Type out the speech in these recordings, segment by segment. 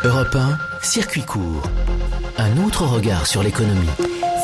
Europe 1, Circuit court. Un autre regard sur l'économie.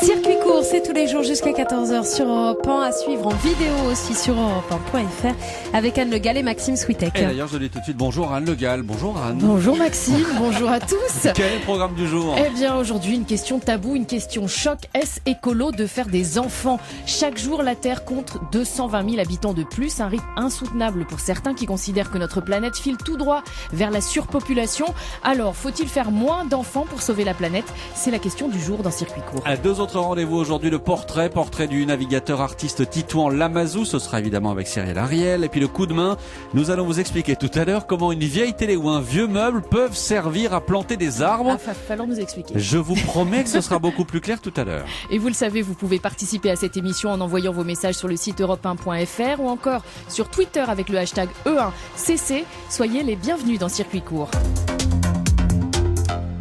Circuit court, c'est tous les jours jusqu'à 14h sur Europe 1, à suivre en vidéo aussi sur europe1.fr avec Anne Le Gall et Maxime Switek. Et d'ailleurs, je dis tout de suite bonjour Anne Le Gall. Bonjour Anne. Bonjour Maxime, bonjour à tous. Quel est le programme du jour? Eh bien, aujourd'hui, une question taboue, une question choc. Est-ce écolo de faire des enfants? Chaque jour, la Terre compte 220 000 habitants de plus, un rythme insoutenable pour certains qui considèrent que notre planète file tout droit vers la surpopulation. Alors, faut-il faire moins d'enfants pour sauver la planète? C'est la question du jour dans Circuit court. Deux autres rendez-vous aujourd'hui, le portrait du navigateur artiste Titouan Lamazou, ce sera évidemment avec Cyril Ariel, et puis le coup de main, nous allons vous expliquer tout à l'heure comment une vieille télé ou un vieux meuble peuvent servir à planter des arbres. Il va falloir nous expliquer. Je vous promets que ce sera beaucoup plus clair tout à l'heure. Et vous le savez, vous pouvez participer à cette émission en envoyant vos messages sur le site europe1.fr ou encore sur Twitter avec le hashtag E1CC. Soyez les bienvenus dans Circuit court.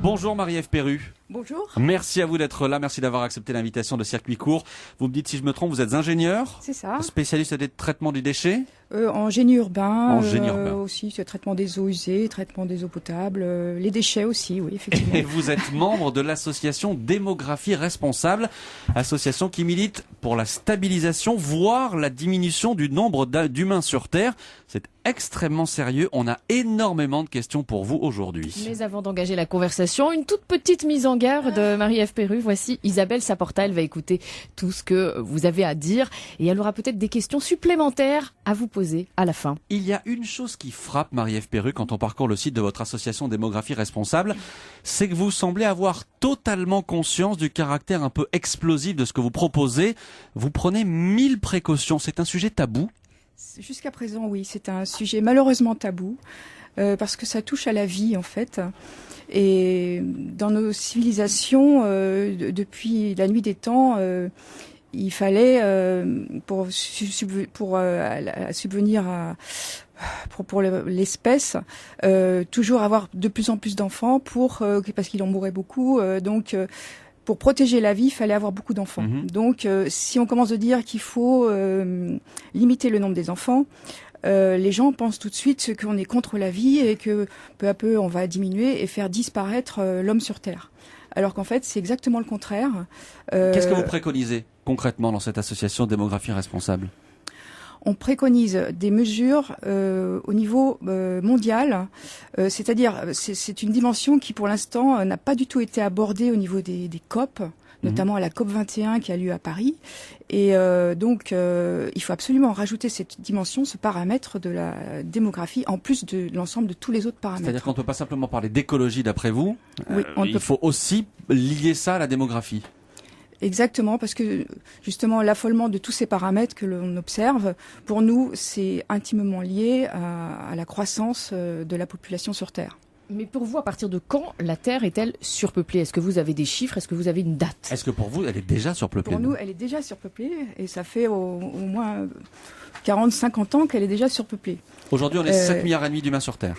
Bonjour Marie-Ève Perru. Bonjour. Merci à vous d'être là, merci d'avoir accepté l'invitation de Circuit court. Vous me dites si je me trompe, vous êtes ingénieur? C'est ça. Spécialiste des traitements du déchet? En génie urbain. En génie urbain. Aussi, c'est traitement des eaux usées, traitement des eaux potables, les déchets aussi, oui, effectivement. Et vous êtes membre de l'association Démographie Responsable, association qui milite pour la stabilisation, voire la diminution du nombre d'humains sur Terre. C'est extrêmement sérieux, on a énormément de questions pour vous aujourd'hui. Mais avant d'engager la conversation, une toute petite mise en garde de Marie-Ève Perru. Voici Isabelle Saporta, elle va écouter tout ce que vous avez à dire et elle aura peut-être des questions supplémentaires à vous poser à la fin. Il y a une chose qui frappe Marie-Ève Perru quand on parcourt le site de votre association Démographie Responsable, c'est que vous semblez avoir totalement conscience du caractère un peu explosif de ce que vous proposez. Vous prenez 1000 précautions, c'est un sujet tabou? Jusqu'à présent, oui, c'est un sujet malheureusement tabou, parce que ça touche à la vie, en fait. Et dans nos civilisations, depuis la nuit des temps, il fallait, pour subvenir pour l'espèce, toujours avoir de plus en plus d'enfants parce qu'il en mourait beaucoup. Pour protéger la vie, il fallait avoir beaucoup d'enfants. Donc, si on commence à dire qu'il faut limiter le nombre des enfants, les gens pensent tout de suite qu'on est contre la vie et que peu à peu, on va diminuer et faire disparaître l'homme sur Terre. Alors qu'en fait, c'est exactement le contraire. Qu'est-ce que vous préconisez concrètement dans cette association Démographie Responsable ? On préconise des mesures au niveau mondial, c'est-à-dire c'est une dimension qui pour l'instant n'a pas du tout été abordée au niveau des COP, notamment à la COP 21 qui a lieu à Paris. Et donc il faut absolument rajouter cette dimension, ce paramètre de la démographie, en plus de l'ensemble de tous les autres paramètres. C'est-à-dire qu'on ne peut pas simplement parler d'écologie d'après vous, oui, il faut aussi lier ça à la démographie. Exactement, parce que justement l'affolement de tous ces paramètres que l'on observe, pour nous, c'est intimement lié à la croissance de la population sur Terre. Mais pour vous, à partir de quand la Terre est-elle surpeuplée? Est-ce que vous avez des chiffres? Est-ce que vous avez une date? Est-ce que pour vous, elle est déjà surpeuplée? Pour nous, elle est déjà surpeuplée, et ça fait au moins 40-50 ans qu'elle est déjà surpeuplée. Aujourd'hui, on est 7,5 milliards d'humains sur Terre.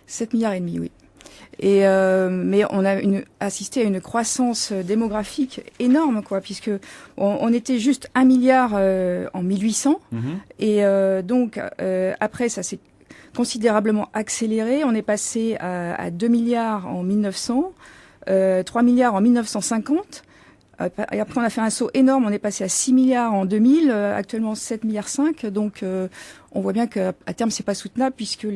7,5 milliards, oui. Et mais on a assisté à une croissance démographique énorme, quoi, puisque on était juste 1 milliard en 1800, et donc après ça s'est considérablement accéléré. On est passé à 2 milliards en 1900, 3 milliards en 1950. Et après, on a fait un saut énorme. On est passé à 6 milliards en 2000, actuellement 7,5 milliards. Donc, on voit bien qu'à terme, c'est pas soutenable puisque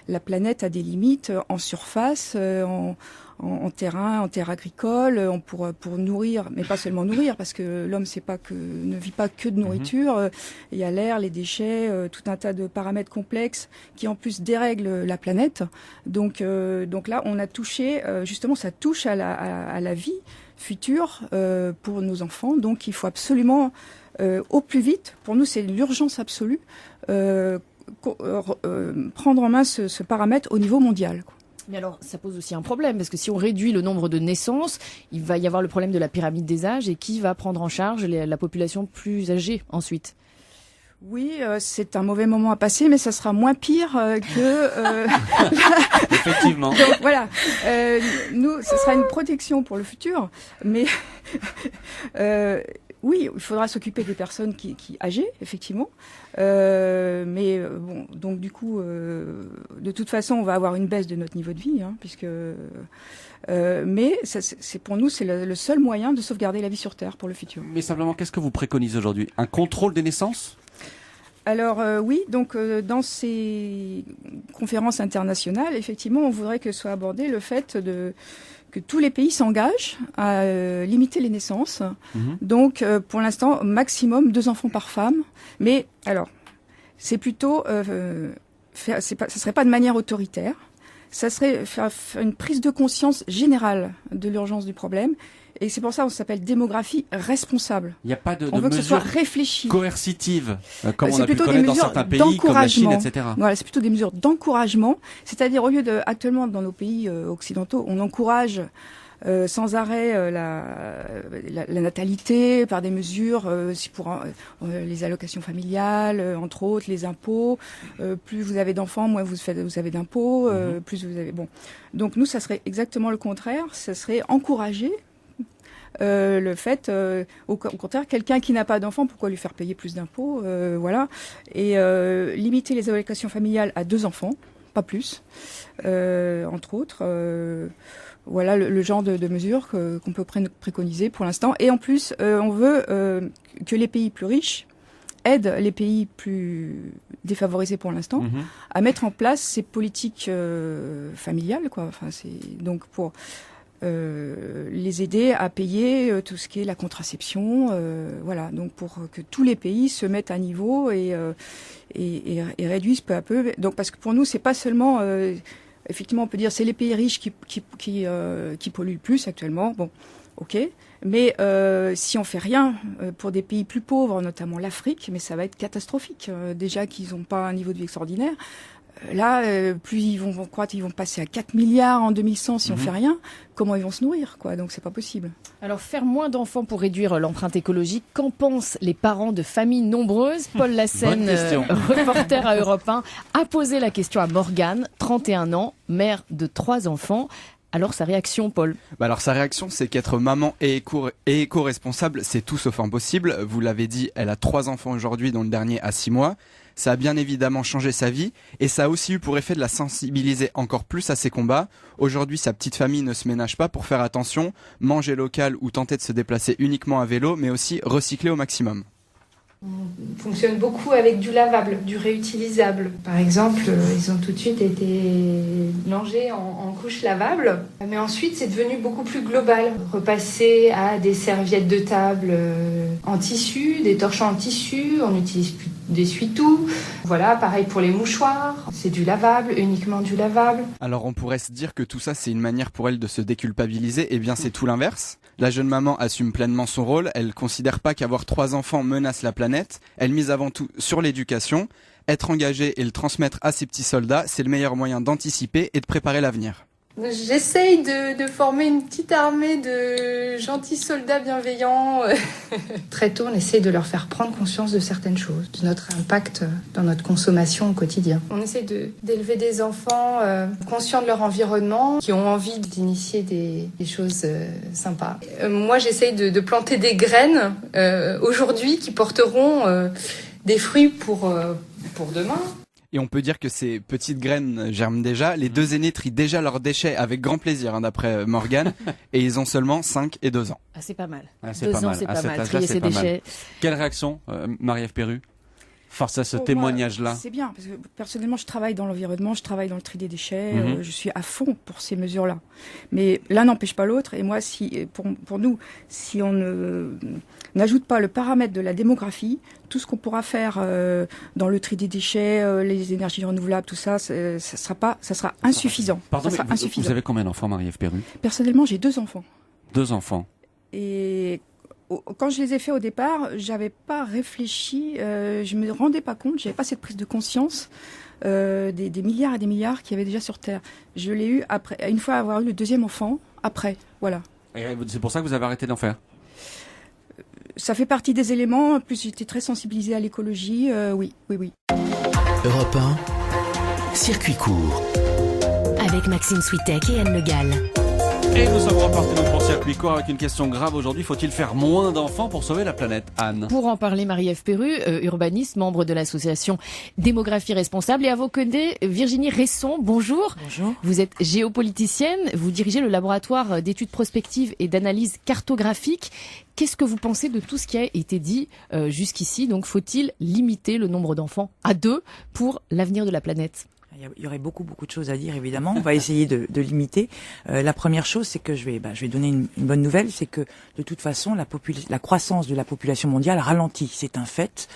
la planète a des limites en surface, en terrain, en terre agricole, pour nourrir, mais pas seulement nourrir, parce que l'homme ne vit pas que de nourriture. Il y a l'air, les déchets, tout un tas de paramètres complexes qui en plus dérèglent la planète. Donc là, on a touché, justement, ça touche à la vie future pour nos enfants. Donc il faut absolument, au plus vite, pour nous c'est l'urgence absolue, prendre en main ce paramètre au niveau mondial, quoi. Mais alors, ça pose aussi un problème, parce que si on réduit le nombre de naissances, il va y avoir le problème de la pyramide des âges, et qui va prendre en charge la population plus âgée ensuite? Oui, c'est un mauvais moment à passer, mais ça sera moins pire que... Effectivement. Donc voilà, nous, ce sera une protection pour le futur, mais Oui, il faudra s'occuper des personnes qui âgées, effectivement. Bon, donc du coup, de toute façon, on va avoir une baisse de notre niveau de vie, puisque. Mais c'est pour nous, c'est le seul moyen de sauvegarder la vie sur Terre pour le futur. Mais simplement, qu'est-ce que vous préconisez aujourd'hui? Un contrôle des naissances? Alors oui, donc dans ces conférences internationales, effectivement, on voudrait que soit abordé le fait que tous les pays s'engagent à limiter les naissances. Donc pour l'instant, maximum 2 enfants par femme. Mais alors, c'est plutôt, ça serait pas de manière autoritaire. Ça serait faire une prise de conscience générale de l'urgence du problème. Et c'est pour ça qu'on s'appelle démographie responsable. Il n'y a pas de veut que ce soit mesures réfléchi. Coercitives, comme on a pu plutôt connaître des dans mesures certains pays, comme la Chine, etc. Voilà, c'est plutôt des mesures d'encouragement. C'est-à-dire, au lieu de, actuellement, dans nos pays occidentaux, on encourage sans arrêt la natalité par des mesures, pour les allocations familiales, entre autres, les impôts. Plus vous avez d'enfants, moins vous avez d'impôts. Plus vous avez. Bon, donc nous, ça serait exactement le contraire. Ça serait encourager le fait, au contraire, quelqu'un qui n'a pas d'enfant, pourquoi lui faire payer plus d'impôts, voilà, et limiter les allocations familiales à 2 enfants, pas plus, entre autres. Voilà le genre de mesures qu'on peut préconiser pour l'instant. Et en plus, on veut que les pays plus riches aident les pays plus défavorisés pour l'instant à mettre en place ces politiques familiales, quoi. Enfin, c'est donc pour les aider à payer tout ce qui est la contraception, voilà. Donc pour que tous les pays se mettent à niveau et réduisent peu à peu. Donc parce que pour nous, c'est pas seulement effectivement, on peut dire c'est les pays riches qui polluent le plus actuellement. Bon, ok. Mais si on fait rien pour des pays plus pauvres, notamment l'Afrique, mais ça va être catastrophique. Déjà qu'ils n'ont pas un niveau de vie extraordinaire. Là, plus ils vont croître, ils vont passer à 4 milliards en 2100 si on fait rien. Comment ils vont se nourrir, quoi? Donc c'est pas possible. Alors faire moins d'enfants pour réduire l'empreinte écologique, qu'en pensent les parents de familles nombreuses? Paul Lassène, reporter à Europe 1, a posé la question à Morgane, 31 ans, mère de 3 enfants. Alors sa réaction, Paul? Alors sa réaction, c'est qu'être maman et éco-responsable, c'est tout sauf impossible. Vous l'avez dit, elle a 3 enfants aujourd'hui, dont le dernier a 6 mois. Ça a bien évidemment changé sa vie et ça a aussi eu pour effet de la sensibiliser encore plus à ses combats. Aujourd'hui, sa petite famille ne se ménage pas pour faire attention, manger local ou tenter de se déplacer uniquement à vélo, mais aussi recycler au maximum. On fonctionne beaucoup avec du lavable, du réutilisable. Par exemple, ils ont tout de suite été mélangés en couches lavables. Mais ensuite, c'est devenu beaucoup plus global. Repasser à des serviettes de table en tissu, des torchons en tissu, on n'utilise plus d'essuie-tout. Voilà, pareil pour les mouchoirs. C'est du lavable, uniquement du lavable. Alors on pourrait se dire que tout ça, c'est une manière pour elle de se déculpabiliser. Eh bien, c'est tout l'inverse. La jeune maman assume pleinement son rôle. Elle considère pas qu'avoir 3 enfants menace la planète. Elle mise avant tout sur l'éducation. Être engagée et le transmettre à ses petits soldats, c'est le meilleur moyen d'anticiper et de préparer l'avenir. J'essaye de former une petite armée de gentils soldats bienveillants. Très tôt, on essaye de leur faire prendre conscience de certaines choses, de notre impact dans notre consommation au quotidien. On essaie d'élever des enfants conscients de leur environnement, qui ont envie d'initier des choses sympas. Moi, j'essaye de planter des graines aujourd'hui qui porteront des fruits pour demain. Et on peut dire que ces petites graines germent déjà. Les 2 aînés trient déjà leurs déchets avec grand plaisir, d'après Morgane. Et ils ont seulement 5 et 2 ans. Ah, c'est pas mal. Ah, c'est 2 pas ans, mal. c'est À pas cet mal. âge-là, Trier c'est ses pas mal. déchets. Quelle réaction, Marie-Ève Perru, face à ce Moi, témoignage-là? c'est bien, parce que personnellement, je travaille dans l'environnement, je travaille dans le tri des déchets, je suis à fond pour ces mesures-là. Mais l'un n'empêche pas l'autre, et moi, pour nous, si on n'ajoute pas le paramètre de la démographie, tout ce qu'on pourra faire dans le tri des déchets, les énergies renouvelables, tout ça, ça sera insuffisant. Pardon, ça sera mais insuffisant. vous avez combien d'enfants, Marie-Ève Perru? Personnellement, j'ai 2 enfants. 2 enfants. Et quand je les ai faits au départ, j'avais pas réfléchi, je me rendais pas compte, j'avais pas cette prise de conscience des milliards et des milliards qu'il y avait déjà sur Terre. Je l'ai eu après, une fois avoir eu le 2e enfant, après, voilà. Et c'est pour ça que vous avez arrêté d'en faire? Ça fait partie des éléments, en plus j'étais très sensibilisée à l'écologie, oui. Europe 1, circuit court. Avec Maxime Switek et Anne Le Gall. Et nous sommes repartis donc pour Circuit Court avec une question grave aujourd'hui. Faut-il faire moins d'enfants pour sauver la planète, Anne? Pour en parler, Marie-Ève Perru, urbaniste, membre de l'association Démographie Responsable, et à vos côtés, Virginie Resson. Bonjour. Bonjour. Vous êtes géopoliticienne, vous dirigez le laboratoire d'études prospectives et d'analyse cartographique. Qu'est-ce que vous pensez de tout ce qui a été dit jusqu'ici? Donc, faut-il limiter le nombre d'enfants à 2 pour l'avenir de la planète? Il y aurait beaucoup de choses à dire, évidemment. On va essayer de limiter. La première chose, c'est que je vais donner une bonne nouvelle, c'est que de toute façon, la croissance de la population mondiale ralentit. C'est un fait.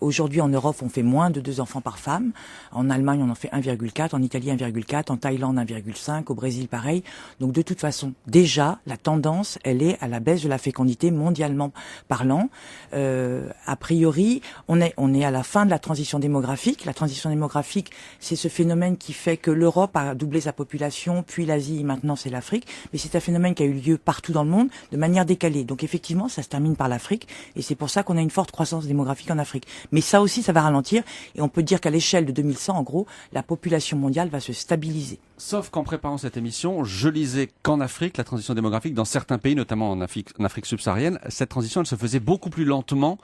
Aujourd'hui, en Europe, on fait moins de 2 enfants par femme. En Allemagne, on en fait 1,4. En Italie, 1,4. En Thaïlande, 1,5. Au Brésil, pareil. Donc, de toute façon, déjà, la tendance, elle est à la baisse de la fécondité mondialement parlant. A priori, on est à la fin de la transition démographique. La transition démographique, c'est ce phénomène qui fait que l'Europe a doublé sa population, puis l'Asie, maintenant c'est l'Afrique. Mais c'est un phénomène qui a eu lieu partout dans le monde, de manière décalée. Donc, effectivement, ça se termine par l'Afrique. Et c'est pour ça qu'on a une forte croissance démographique en Afrique. Mais ça aussi, ça va ralentir. Et on peut dire qu'à l'échelle de 2100, en gros, la population mondiale va se stabiliser. Sauf qu'en préparant cette émission, je lisais qu'en Afrique, la transition démographique, dans certains pays, notamment en Afrique subsaharienne, cette transition, elle se faisait beaucoup plus lentement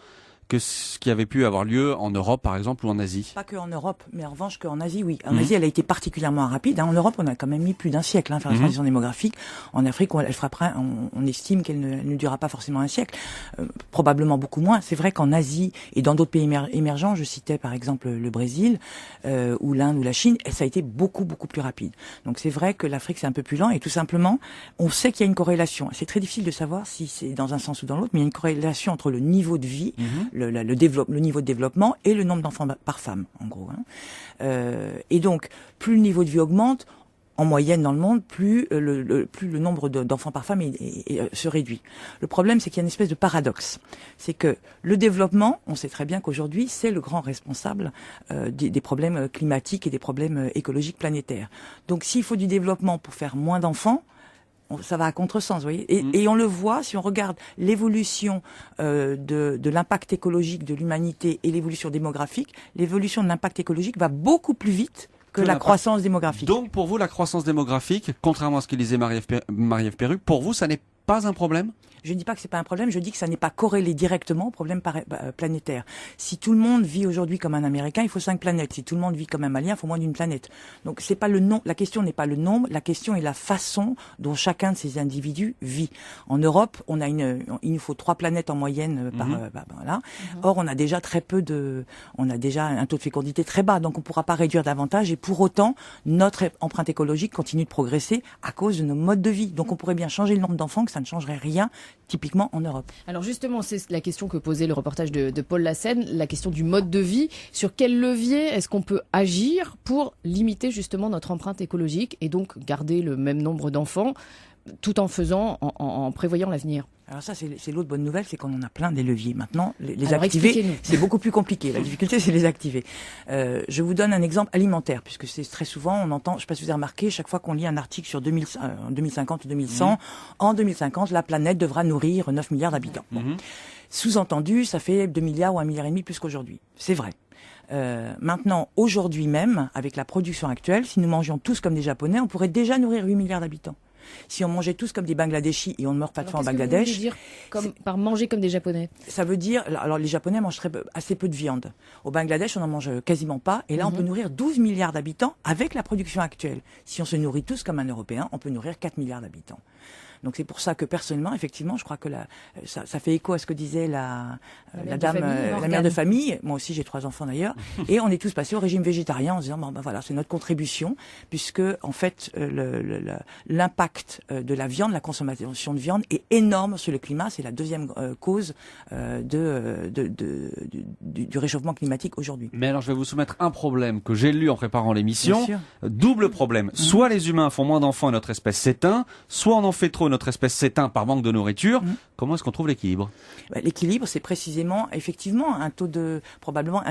que ce qui avait pu avoir lieu en Europe, par exemple, ou en Asie. Pas que en Europe, mais en revanche qu'en Asie, oui. En Asie, elle a été particulièrement rapide. En Europe, on a quand même mis plus d'un siècle à faire la transition démographique. En Afrique, elle frappera, on estime qu'elle ne durera pas forcément un siècle. Probablement beaucoup moins. C'est vrai qu'en Asie et dans d'autres pays émergents, je citais par exemple le Brésil, ou l'Inde ou la Chine, ça a été beaucoup plus rapide. Donc c'est vrai que l'Afrique, c'est un peu plus lent et tout simplement, on sait qu'il y a une corrélation. C'est très difficile de savoir si c'est dans un sens ou dans l'autre, mais il y a une corrélation entre le niveau de vie, le niveau de développement et le nombre d'enfants par femme, en gros. Et donc, plus le niveau de vie augmente, en moyenne dans le monde, plus le nombre d'enfants par femme se réduit. Le problème, c'est qu'il y a une espèce de paradoxe. C'est que le développement, on sait très bien qu'aujourd'hui, c'est le grand responsable des problèmes climatiques et des problèmes écologiques planétaires. Donc, s'il faut du développement pour faire moins d'enfants, ça va à contresens, vous voyez. Et on le voit si on regarde l'évolution de l'impact écologique de l'humanité et l'évolution démographique. L'évolution de l'impact écologique va beaucoup plus vite que la croissance démographique. Donc pour vous, la croissance démographique, contrairement à ce que disait Marie-Ève Perru, pour vous, ça n'est pas un problème? Je ne dis pas que c'est pas un problème, je dis que ça n'est pas corrélé directement au problème planétaire. Si tout le monde vit aujourd'hui comme un Américain, il faut 5 planètes. Si tout le monde vit comme un Malien, il faut moins d'une planète. Donc c'est pas le nom. La question n'est pas le nombre, la question est la façon dont chacun de ces individus vit. En Europe, il nous faut 3 planètes en moyenne voilà. Or, on a déjà un taux de fécondité très bas, donc on pourra pas réduire davantage. Et pour autant, notre empreinte écologique continue de progresser à cause de nos modes de vie. Donc on pourrait bien changer le nombre d'enfants, que ça ne changerait rien. Typiquement en Europe. Alors justement, c'est la question que posait le reportage de Paul Lassène, la question du mode de vie. Sur quel levier est-ce qu'on peut agir pour limiter justement notre empreinte écologique et donc garder le même nombre d'enfants tout en en prévoyant l'avenir? Alors ça, c'est l'autre bonne nouvelle, c'est qu'on en a plein des leviers. Maintenant, les activer, c'est beaucoup plus compliqué. La difficulté, c'est les activer. Je vous donne un exemple alimentaire, puisque c'est très souvent, on entend, je ne sais pas si vous avez remarqué, chaque fois qu'on lit un article sur 2050 ou 2100, en 2050, la planète devra nourrir 9 milliards d'habitants. Bon. Sous-entendu, ça fait 2 milliards ou 1,5 milliard plus qu'aujourd'hui. C'est vrai. Maintenant, aujourd'hui même, avec la production actuelle, si nous mangions tous comme des Japonais, on pourrait déjà nourrir 8 milliards d'habitants. Si on mangeait tous comme des Bangladeshis et on ne meurt pas de faim en Bangladesh. Qu'est-ce que vous voulez dire par manger comme des Japonais? Ça veut dire, alors les Japonais mangent assez peu de viande. Au Bangladesh, on en mange quasiment pas. Et là, on peut nourrir 12 milliards d'habitants avec la production actuelle. Si on se nourrit tous comme un Européen, on peut nourrir 4 milliards d'habitants. Donc c'est pour ça que personnellement, effectivement, je crois que ça fait écho à ce que disait la mère de famille. Moi aussi, j'ai 3 enfants d'ailleurs. Et on est tous passés au régime végétarien en se disant voilà, c'est notre contribution, puisque en fait l'impact de la viande, la consommation de viande est énorme sur le climat. C'est la deuxième cause du réchauffement climatique aujourd'hui. Mais alors, je vais vous soumettre un problème que j'ai lu en préparant l'émission. Double problème. Soit les humains font moins d'enfants et notre espèce s'éteint, soit on en fait trop, notre espèce s'éteint par manque de nourriture. Comment est-ce qu'on trouve l'équilibre? L'équilibre, c'est précisément, effectivement, probablement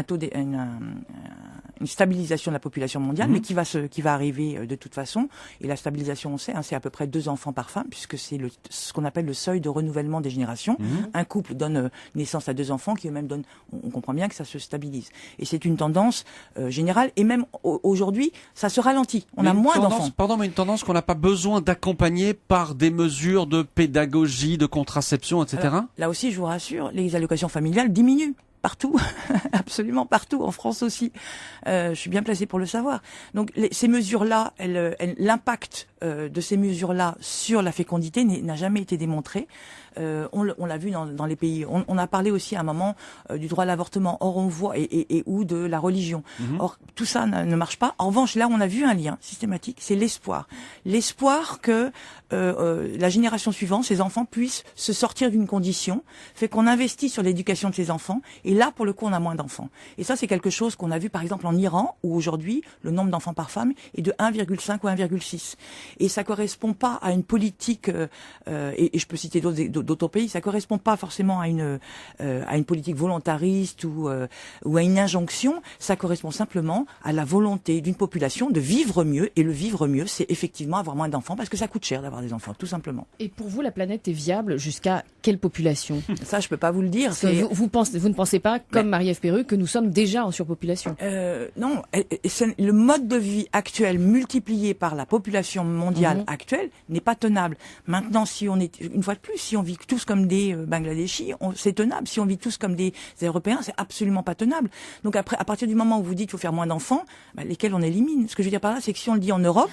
une stabilisation de la population mondiale, mais qui va arriver de toute façon. Et la stabilisation, on sait, c'est à peu près 2 enfants par femme, puisque c'est ce qu'on appelle le seuil de renouvellement des générations. Un couple donne naissance à 2 enfants, qui eux-mêmes donnent, on comprend bien que ça se stabilise. Et c'est une tendance générale, et même aujourd'hui, ça se ralentit. On a moins d'enfants. Pardon, mais une tendance qu'on n'a pas besoin d'accompagner par des mesures de pédagogie, de contraception, etc. Alors, là aussi, je vous rassure, les allocations familiales diminuent. Partout, absolument partout, en France aussi. Je suis bien placée pour le savoir. Donc ces mesures-là, l'impact de ces mesures-là sur la fécondité n'a jamais été démontré. On l'a vu dans les pays. On a parlé aussi à un moment du droit à l'avortement. Or on voit ou de la religion. Or tout ça ne marche pas. En revanche, là on a vu un lien systématique. C'est l'espoir que la génération suivante, ces enfants puissent se sortir d'une condition, fait qu'on investit sur l'éducation de ces enfants. Et là, pour le coup, on a moins d'enfants. Et ça, c'est quelque chose qu'on a vu, par exemple, en Iran, où aujourd'hui, le nombre d'enfants par femme est de 1,5 ou 1,6. Et ça correspond pas à une politique, et je peux citer d'autres pays, ça correspond pas forcément à une politique volontariste ou à une injonction. Ça correspond simplement à la volonté d'une population de vivre mieux. Et le vivre mieux, c'est effectivement avoir moins d'enfants, parce que ça coûte cher d'avoir des enfants, tout simplement. Et pour vous, la planète est viable jusqu'à quelle population? Ça, je peux pas vous le dire. Vous ne pensez pas, comme Marie-Ève Perru, que nous sommes déjà en surpopulation? Non, le mode de vie actuel multiplié par la population mondiale actuelle n'est pas tenable. Maintenant, une fois de plus, si on vit tous comme des Bangladeshis, c'est tenable. Si on vit tous comme des Européens, c'est absolument pas tenable. Donc après, à partir du moment où vous dites qu'il faut faire moins d'enfants, lesquels on élimine. Ce que je veux dire par là, c'est que si on le dit en Europe,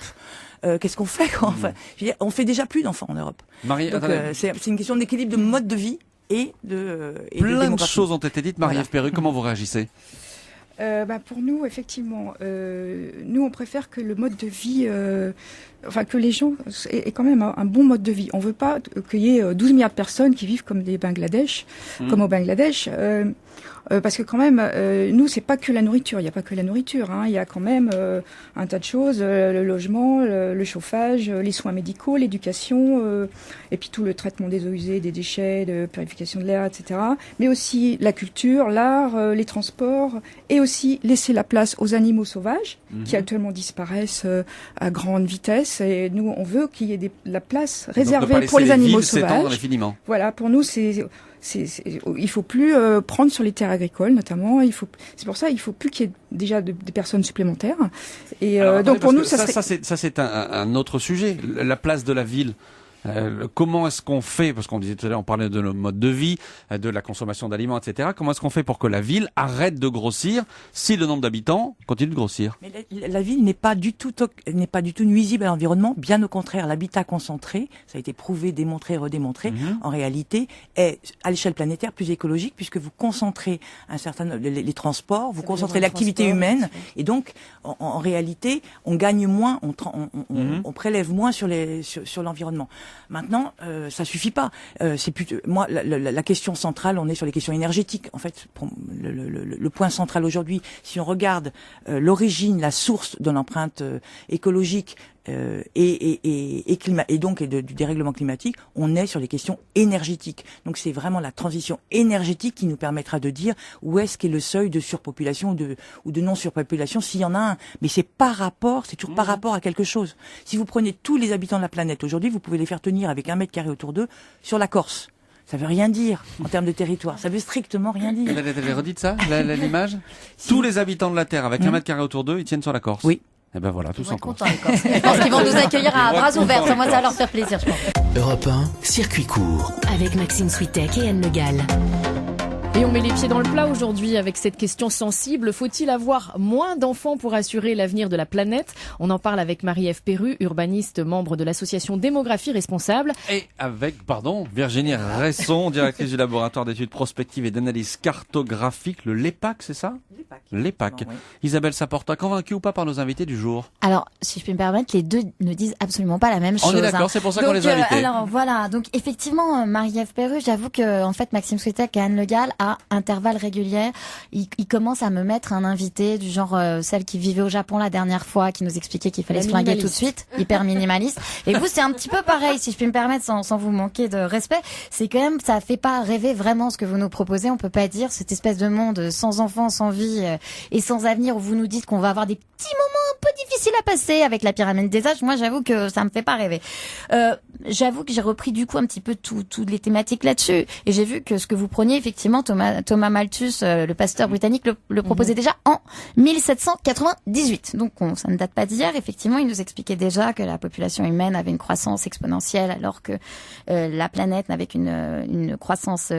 qu'est-ce qu'on fait quand on fait déjà plus d'enfants en Europe. Donc c'est une question d'équilibre de mode de vie et plein de choses ont été dites. Marie-Ève Perru, comment vous réagissez? Pour nous, effectivement, nous on préfère que le mode de vie, que les gens aient quand même un bon mode de vie. On veut pas qu'il y ait 12 milliards de personnes qui vivent comme des Bangladesh, comme au Bangladesh. Parce que quand même, nous, c'est pas que la nourriture. Il n'y a pas que la nourriture. Il y a quand même un tas de choses, le logement, le chauffage, les soins médicaux, l'éducation, et puis tout le traitement des eaux usées, des déchets, de purification de l'air, etc. Mais aussi la culture, l'art, les transports, et aussi laisser la place aux animaux sauvages qui actuellement disparaissent à grande vitesse. Et nous, on veut qu'il y ait la place réservée pour les animaux sauvages. Voilà, pour nous, il faut plus prendre sur les terres agricoles, notamment. C'est pour ça il faut plus qu'il y ait déjà des personnes supplémentaires. Et donc pour nous, ça c'est un autre sujet. La place de la ville. Comment est-ce qu'on fait, parce qu'on disait tout à l'heure, on parlait de nos modes de vie, de la consommation d'aliments, etc. Comment est-ce qu'on fait pour que la ville arrête de grossir si le nombre d'habitants continue de grossir? Mais la ville n'est pas du tout nuisible à l'environnement. Bien au contraire, l'habitat concentré, ça a été prouvé, démontré, redémontré, en réalité est à l'échelle planétaire plus écologique, puisque vous concentrez les transports, vous concentrez l'activité humaine, et donc en réalité on gagne moins, on prélève moins sur l'environnement. Maintenant, ça suffit pas. C'est plus moi la question centrale. On est sur les questions énergétiques. En fait, le point central aujourd'hui, si on regarde l'origine, la source de l'empreinte écologique et donc du dérèglement climatique, on est sur les questions énergétiques. Donc c'est vraiment la transition énergétique qui nous permettra de dire où est-ce qu'est le seuil de surpopulation ou de non-surpopulation, s'il y en a un. Mais c'est toujours par rapport à quelque chose. Si vous prenez tous les habitants de la planète aujourd'hui, vous pouvez les faire tenir avec 1 mètre carré autour d'eux sur la Corse. Ça veut rien dire en termes de territoire. Ça veut strictement rien dire. Vous avez redit ça, l'image? Tous les habitants de la Terre avec 1 mètre carré autour d'eux, ils tiennent sur la Corse. Oui. Et ben voilà, tous en Corse. Je pense qu'ils vont nous accueillir à bras ouverts. Moi, ça va leur faire plaisir, je pense. Europe 1, circuit court. Avec Maxime Switek et Anne Le Gall. Et on met les pieds dans le plat aujourd'hui avec cette question sensible. Faut-il avoir moins d'enfants pour assurer l'avenir de la planète? On en parle avec Marie-Ève Perru, urbaniste, membre de l'association Démographie Responsable. Et avec, Virginie Resson, directrice du laboratoire d'études prospectives et d'analyse cartographique, le LEPAC, c'est ça? LEPAC. Oui. Isabelle Saporta, convaincue ou pas par nos invités du jour? Alors, si je peux me permettre, les deux ne disent absolument pas la même chose. On est d'accord, c'est pour ça qu'on les a invités. Alors voilà, donc effectivement, Marie-Ève Perru, j'avoue que en fait Maxime Switek et Anne Le Gall à intervalles réguliers, il commence à me mettre un invité du genre celle qui vivait au Japon la dernière fois, qui nous expliquait qu'il fallait se flinguer tout de suite, hyper minimaliste. Et vous, c'est un petit peu pareil, si je puis me permettre, sans vous manquer de respect. C'est quand même, ça fait pas rêver vraiment ce que vous nous proposez. On peut pas dire cette espèce de monde sans enfants, sans vie et sans avenir où vous nous dites qu'on va avoir des petits moments un peu difficiles à passer avec la pyramide des âges. Moi, j'avoue que ça me fait pas rêver. J'avoue que j'ai repris du coup un petit peu toutes les thématiques là-dessus, et j'ai vu que ce que vous preniez effectivement, Thomas Malthus, le pasteur britannique, le proposait déjà en 1798. Donc ça ne date pas d'hier. Effectivement, il nous expliquait déjà que la population humaine avait une croissance exponentielle, alors que la planète n'avait qu'une croissance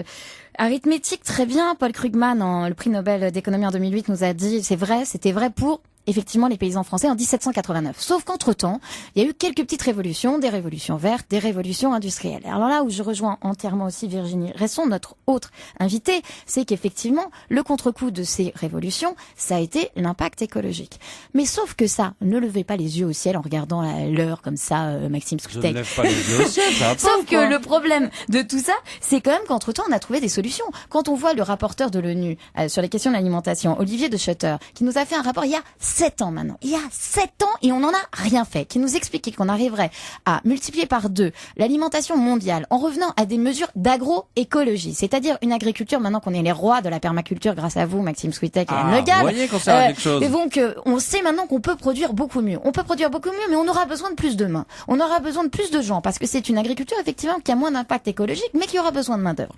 arithmétique. Très bien. Paul Krugman, le prix Nobel d'économie en 2008, nous a dit c'était vrai pour effectivement les paysans français en 1789. Sauf qu'entre-temps, il y a eu quelques petites révolutions, des révolutions vertes, des révolutions industrielles. Alors là où je rejoins entièrement aussi Virginie Resson, notre autre invitée, c'est qu'effectivement, le contre-coup de ces révolutions, ça a été l'impact écologique. Mais sauf que ça, ne levez pas les yeux au ciel en regardant l'heure comme ça, Maxime Switek. Je ne lève pas les yeux au ciel, ça va pas. Sauf que le problème de tout ça, c'est quand même qu'entre-temps, on a trouvé des solutions. Quand on voit le rapporteur de l'ONU sur les questions de l'alimentation, Olivier de Schutter, qui nous a fait un rapport il y a 7 ans maintenant. Il y a 7 ans et on n'en a rien fait. Qui nous expliquait qu'on arriverait à multiplier par 2 l'alimentation mondiale en revenant à des mesures d'agroécologie. C'est-à-dire une agriculture, maintenant qu'on est les rois de la permaculture grâce à vous, Maxime Switek et Anne Le Gall. Vous voyez qu'on sert à quelque chose. Et donc, on sait maintenant qu'on peut produire beaucoup mieux. On peut produire beaucoup mieux, mais on aura besoin de plus de mains. On aura besoin de plus de gens parce que c'est une agriculture, effectivement, qui a moins d'impact écologique, mais qui aura besoin de main d'œuvre.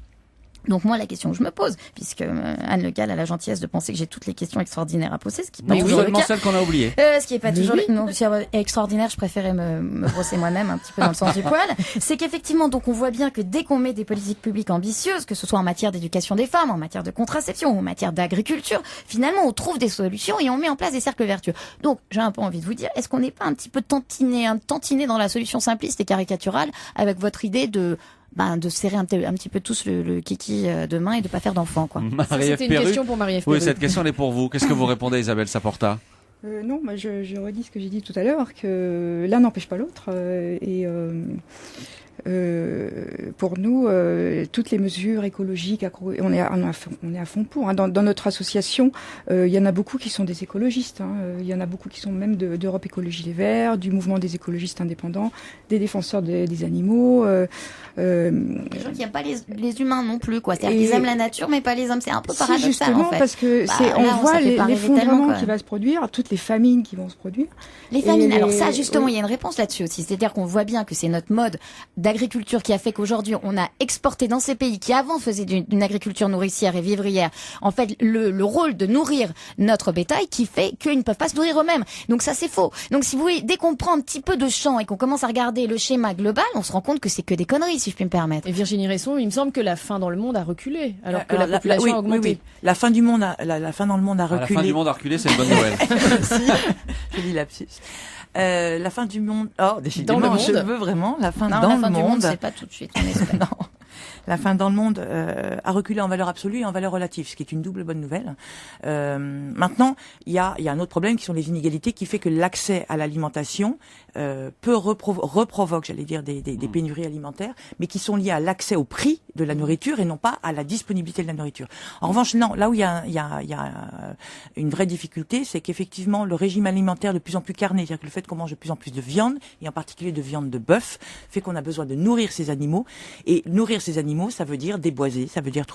Donc moi, la question que je me pose, puisque Anne Le Gall a la gentillesse de penser que j'ai toutes les questions extraordinaires à poser, ce qui n'est pas toujours le cas. Celle qu'on a oubliée. Ce qui est pas toujours non, extraordinaire, je préférais me brosser moi-même un petit peu dans le sens du poil. C'est qu'effectivement, donc on voit bien que dès qu'on met des politiques publiques ambitieuses, que ce soit en matière d'éducation des femmes, en matière de contraception ou en matière d'agriculture, finalement on trouve des solutions et on met en place des cercles vertueux. Donc j'ai un peu envie de vous dire, est-ce qu'on n'est pas un petit peu tantiné dans la solution simpliste et caricaturale avec votre idée de serrer un petit peu tous le kiki de main et de pas faire d'enfants, quoi. C'était une question pour Marie-Ève Perru. Oui, cette question elle est pour vous. Qu'est-ce que vous répondez, Isabelle Saporta? Non, je redis ce que j'ai dit tout à l'heure, que l'un n'empêche pas l'autre. Pour nous, toutes les mesures écologiques, on est à fond pour. Hein. Dans notre association, il y en a beaucoup qui sont des écologistes. Hein. Il y en a beaucoup qui sont même d'Europe Écologie Les Verts, du mouvement des écologistes indépendants, des défenseurs des animaux. Les gens qui n'aiment pas les humains non plus, quoi. C'est-à-dire qu'ils aiment la nature, mais pas les hommes. C'est un peu paradoxal, justement, en fait. parce que on voit l'effondrement qui va se produire, toutes les famines qui vont se produire. Les famines. Alors ça, justement, il y a une réponse là-dessus aussi. C'est-à-dire qu'on voit bien que c'est notre mode d'agriculture qui a fait qu'aujourd'hui, on a exporté dans ces pays qui avant faisaient d'une agriculture nourricière et vivrière, en fait, le rôle de nourrir notre bétail qui fait qu'ils ne peuvent pas se nourrir eux-mêmes. Donc ça, c'est faux. Donc si vous voyez, dès qu'on prend un petit peu de champ et qu'on commence à regarder le schéma global, on se rend compte que c'est que des conneries, si je puis me permettre. Et Virginie Resson, il me semble que la faim dans le monde a reculé, alors que la population a augmenté. Oui. La faim du monde la faim dans le monde a reculé. La fin du monde a reculé, c'est une bonne nouvelle. Je dis lapsus. La fin du monde. Oh, décidément, dans le monde. Je veux vraiment la fin non, dans la fin le monde. Du monde, c'est pas tout de suite. On espère. Non. La fin dans le monde a reculé en valeur absolue et en valeur relative, ce qui est une double bonne nouvelle. Maintenant, il y a un autre problème qui sont les inégalités, qui fait que l'accès à l'alimentation peut reprovoque, j'allais dire, des pénuries alimentaires, mais qui sont liées à l'accès au prix de la nourriture et non pas à la disponibilité de la nourriture. En revanche, non, là où il y a une vraie difficulté, c'est qu'effectivement le régime alimentaire de plus en plus carné, c'est-à-dire que le fait qu'on mange de plus en plus de viande, et en particulier de viande de bœuf, fait qu'on a besoin de nourrir ces animaux, et nourrir ces animaux, ça veut dire déboiser, ça veut dire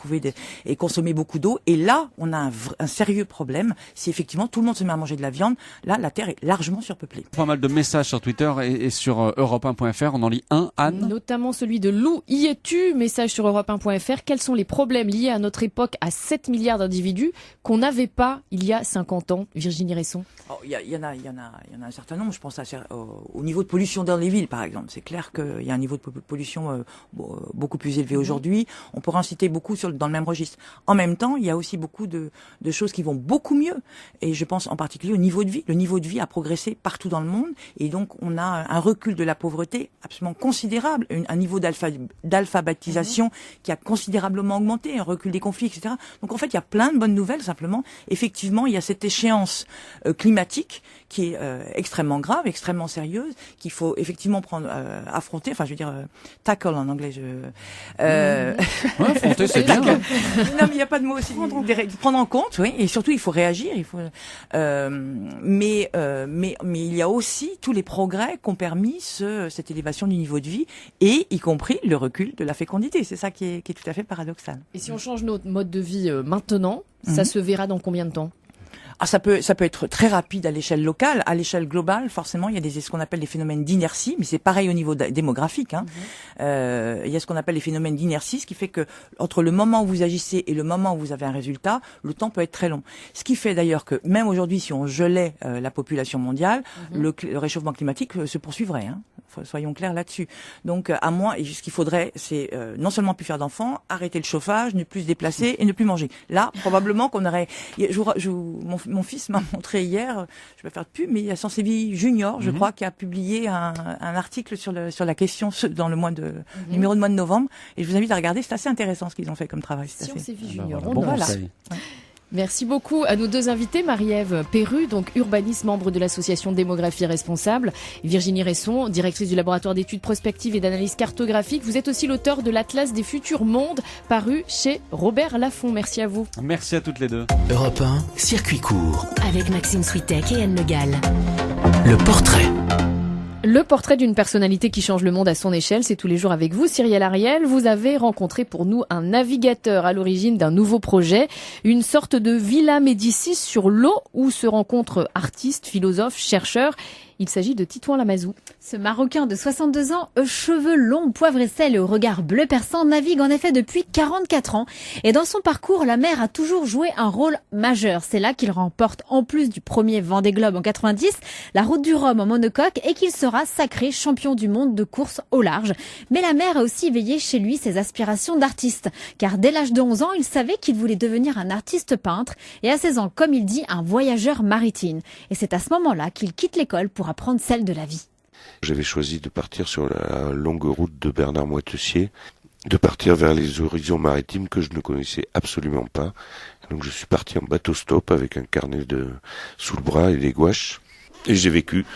et consommer beaucoup d'eau, et là, on a un sérieux problème. Si effectivement tout le monde se met à manger de la viande, là, la Terre est largement surpeuplée. Pas mal de messages sur Twitter et sur Europe1.fr, on en lit un, Anne. Notamment celui de Lou. Y es-tu? Message sur Europe1.fr. Quels sont les problèmes liés à notre époque à 7 milliards d'individus qu'on n'avait pas il y a 50 ans? Virginie Resson. Il y en a un certain nombre. Je pense au niveau de pollution dans les villes, par exemple. C'est clair qu'il y a un niveau de pollution beaucoup plus élevé aujourd'hui. On pourra en citer beaucoup dans le même registre. En même temps, il y a aussi beaucoup de choses qui vont beaucoup mieux. Et je pense en particulier au niveau de vie. Le niveau de vie a progressé partout dans le monde. Et donc, on a un recul de la pauvreté absolument considérable. Un niveau d'alphabétisation qui a considérablement augmenté. Un recul des conflits, etc. Donc, en fait, il y a plein de bonnes nouvelles. Simplement, effectivement, il y a cette échéance climatique qui est extrêmement grave, extrêmement sérieuse, qu'il faut effectivement affronter. Enfin, je veux dire, tackle en anglais. Affronter, c'est bien. Non, mais il n'y a pas de mot aussi. Prendre en compte, oui, et surtout il faut réagir. Mais il y a aussi tous les progrès qu'ont permis cette élévation du niveau de vie, et y compris le recul de la fécondité. C'est ça qui est tout à fait paradoxal. Et si on change notre mode de vie maintenant, ça se verra dans combien de temps ? Ça peut être très rapide à l'échelle locale. À l'échelle globale, forcément, il y a ce qu'on appelle des phénomènes d'inertie, mais c'est pareil au niveau démographique. Il y a ce qu'on appelle les phénomènes d'inertie, ce qui fait que entre le moment où vous agissez et le moment où vous avez un résultat, le temps peut être très long. Ce qui fait d'ailleurs que même aujourd'hui, si on gelait la population mondiale, le réchauffement climatique se poursuivrait. Soyons clairs là-dessus. Donc, à moins, et ce qu'il faudrait, c'est non seulement plus faire d'enfants, arrêter le chauffage, ne plus se déplacer et ne plus manger. Là, probablement qu'on aurait. Mon fils m'a montré hier, je vais faire de pub, mais il y a Sansevi Junior, je crois, qui a publié un article sur la question dans le numéro de mois de novembre. Et je vous invite à regarder, c'est assez intéressant ce qu'ils ont fait comme travail. Sansevi Junior, Voilà. Merci beaucoup à nos deux invités, Marie-Ève Perru, donc urbaniste, membre de l'association Démographie Responsable, Virginie Resson, directrice du laboratoire d'études prospectives et d'analyse cartographique. Vous êtes aussi l'auteur de l'Atlas des futurs mondes, paru chez Robert Laffont. Merci à vous. Merci à toutes les deux. Europe 1, circuit court. Avec Maxime Switek et Anne Le Gall. Le portrait. Le portrait d'une personnalité qui change le monde à son échelle, c'est tous les jours avec vous, Cyrielle Ariel. Vous avez rencontré pour nous un navigateur à l'origine d'un nouveau projet, une sorte de Villa Médicis sur l'eau où se rencontrent artistes, philosophes, chercheurs. Il s'agit de Titouan Lamazou. Ce Marocain de 62 ans, aux cheveux longs, poivre et sel et au regard bleu perçant, navigue en effet depuis 44 ans. Et dans son parcours, la mer a toujours joué un rôle majeur. C'est là qu'il remporte, en plus du premier Vendée Globe en 90, la Route du Rhum en monocoque et qu'il sera sacré champion du monde de course au large. Mais la mer a aussi éveillé chez lui ses aspirations d'artiste. Car dès l'âge de 11 ans, il savait qu'il voulait devenir un artiste peintre et à 16 ans, comme il dit, un voyageur maritime. Et c'est à ce moment-là qu'il quitte l'école pour apprendre celle de la vie. J'avais choisi de partir sur la longue route de Bernard Moitessier, de partir vers les horizons maritimes que je ne connaissais absolument pas. Donc je suis parti en bateau stop avec un carnet sous le bras et des gouaches. Et j'ai vécu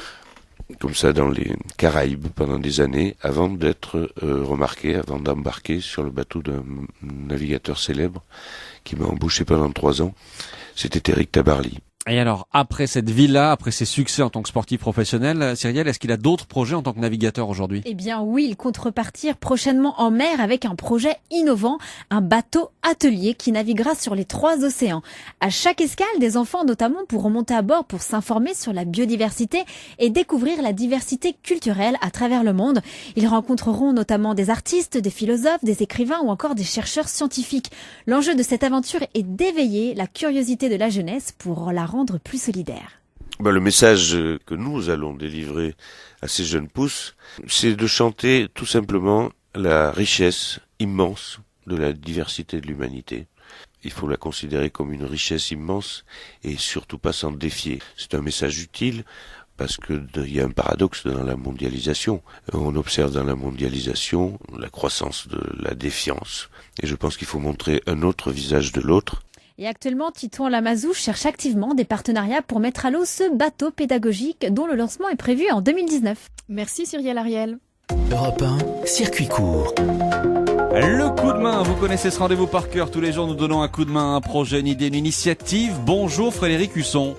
comme ça dans les Caraïbes pendant des années avant d'être remarqué, avant d'embarquer sur le bateau d'un navigateur célèbre qui m'a embauché pendant 3 ans. C'était Éric Tabarly. Et alors, après cette villa, après ses succès en tant que sportif professionnel, Cyrielle, est-ce qu'il a d'autres projets en tant que navigateur aujourd'hui ? Eh bien oui, il compte repartir prochainement en mer avec un projet innovant, un bateau atelier qui naviguera sur les 3 océans. À chaque escale, des enfants notamment pourront monter à bord pour s'informer sur la biodiversité et découvrir la diversité culturelle à travers le monde. Ils rencontreront notamment des artistes, des philosophes, des écrivains ou encore des chercheurs scientifiques. L'enjeu de cette aventure est d'éveiller la curiosité de la jeunesse pour la rendre plus solidaire. Le message que nous allons délivrer à ces jeunes pousses, c'est de chanter tout simplement la richesse immense de la diversité de l'humanité. Il faut la considérer comme une richesse immense et surtout pas s'en défier. C'est un message utile parce que il y a un paradoxe dans la mondialisation. On observe dans la mondialisation la croissance de la défiance. Et je pense qu'il faut montrer un autre visage de l'autre. Et actuellement, Titouan Lamazou cherche activement des partenariats pour mettre à l'eau ce bateau pédagogique dont le lancement est prévu en 2019. Merci Cyrielle Ariel. Europe 1, circuit court. Le coup de main, vous connaissez ce rendez-vous par cœur. Tous les jours, nous donnons un coup de main, un projet, une idée, une initiative. Bonjour Frédéric Husson.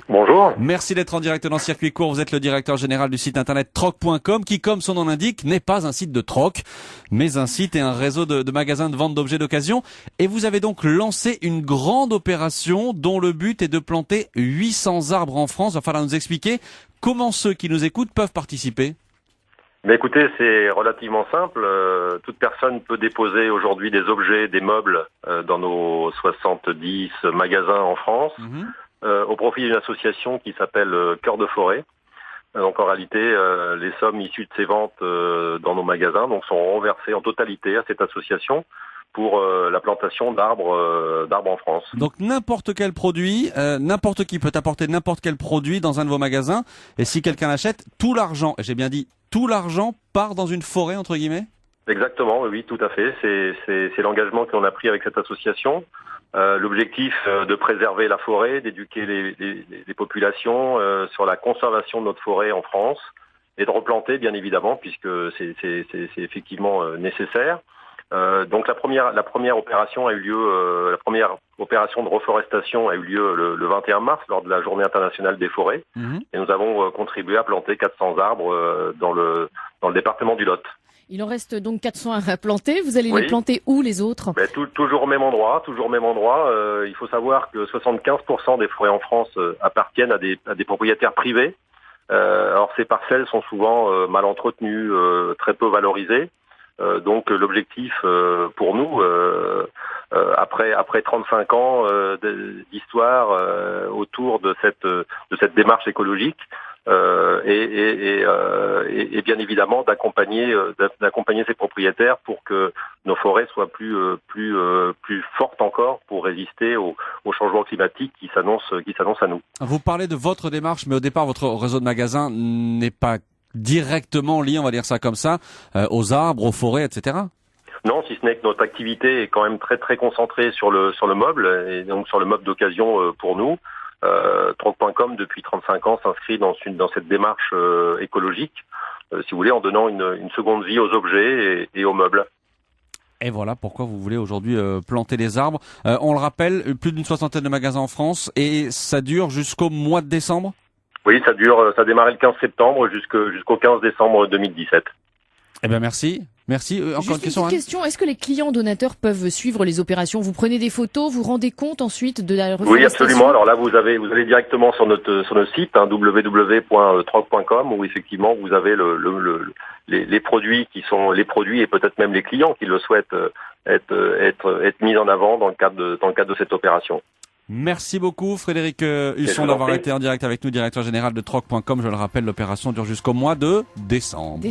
Bonjour. Merci d'être en direct dans Circuit Court. Vous êtes le directeur général du site internet troc.com qui, comme son nom l'indique, n'est pas un site de troc, mais un site et un réseau de magasins de vente d'objets d'occasion. Et vous avez donc lancé une grande opération dont le but est de planter 800 arbres en France. Il va falloir nous expliquer comment ceux qui nous écoutent peuvent participer. Mais écoutez, c'est relativement simple. Toute personne peut déposer aujourd'hui des objets, des meubles dans nos 70 magasins en France. Au profit d'une association qui s'appelle Cœur de Forêt. Donc en réalité, les sommes issues de ces ventes dans nos magasins sont renversées en totalité à cette association pour la plantation d'arbres en France. Donc n'importe quel produit, n'importe qui peut apporter n'importe quel produit dans un de vos magasins. Et si quelqu'un l'achète, tout l'argent, et j'ai bien dit tout l'argent, part dans une forêt entre guillemets ? Exactement, oui, tout à fait. C'est l'engagement qu'on a pris avec cette association. L'objectif de préserver la forêt, d'éduquer les populations sur la conservation de notre forêt en France et de replanter bien évidemment puisque c'est effectivement nécessaire. Donc la première opération a eu lieu, la première opération de reforestation a eu lieu le 21 mars lors de la Journée internationale des forêts. Et nous avons contribué à planter 400 arbres dans le département du Lot. Il en reste donc 400 à planter. Vous allez les planter où, les autres? Toujours au même endroit, il faut savoir que 75% des forêts en France appartiennent à des propriétaires privés. Alors ces parcelles sont souvent mal entretenues, très peu valorisées. Donc l'objectif pour nous, après 35 ans d'histoire autour de cette démarche écologique, et bien évidemment d'accompagner ces propriétaires pour que nos forêts soient plus fortes encore pour résister au changement climatique qui s'annonce à nous. Vous parlez de votre démarche, mais au départ votre réseau de magasins n'est pas directement lié, on va dire ça comme ça, aux arbres, aux forêts, etc. Non, si ce n'est que notre activité est quand même très très concentrée sur le meuble, et donc sur le meuble d'occasion pour nous. Troc.com depuis 35 ans s'inscrit dans cette démarche écologique, si vous voulez, en donnant une seconde vie aux objets et aux meubles. Et voilà pourquoi vous voulez aujourd'hui planter des arbres. On le rappelle, plus d'une 60aine de magasins en France, et ça dure jusqu'au mois de décembre. Oui, ça a démarré le 15 septembre jusqu'au 15 décembre 2017. Eh bien merci. Encore Juste une question. Est-ce que les clients donateurs peuvent suivre les opérations? Vous prenez des photos, vous rendez compte ensuite de la reforestation? Oui, absolument. Alors là, vous allez directement sur notre site, www.troc.com, où effectivement vous avez les produits qui sont les produits et peut-être même les clients qui le souhaitent être mis en avant dans le cadre de cette opération. Merci beaucoup Frédéric Husson d'avoir été en direct avec nous, directeur général de Troc.com. Je le rappelle, l'opération dure jusqu'au mois de décembre.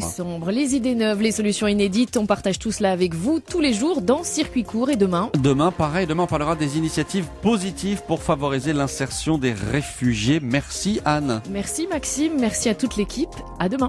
Les idées neuves, les solutions inédites, on partage tout cela avec vous tous les jours dans Circuit Court. Et demain, pareil, on parlera des initiatives positives pour favoriser l'insertion des réfugiés. Merci Anne. Merci Maxime, merci à toute l'équipe. À demain.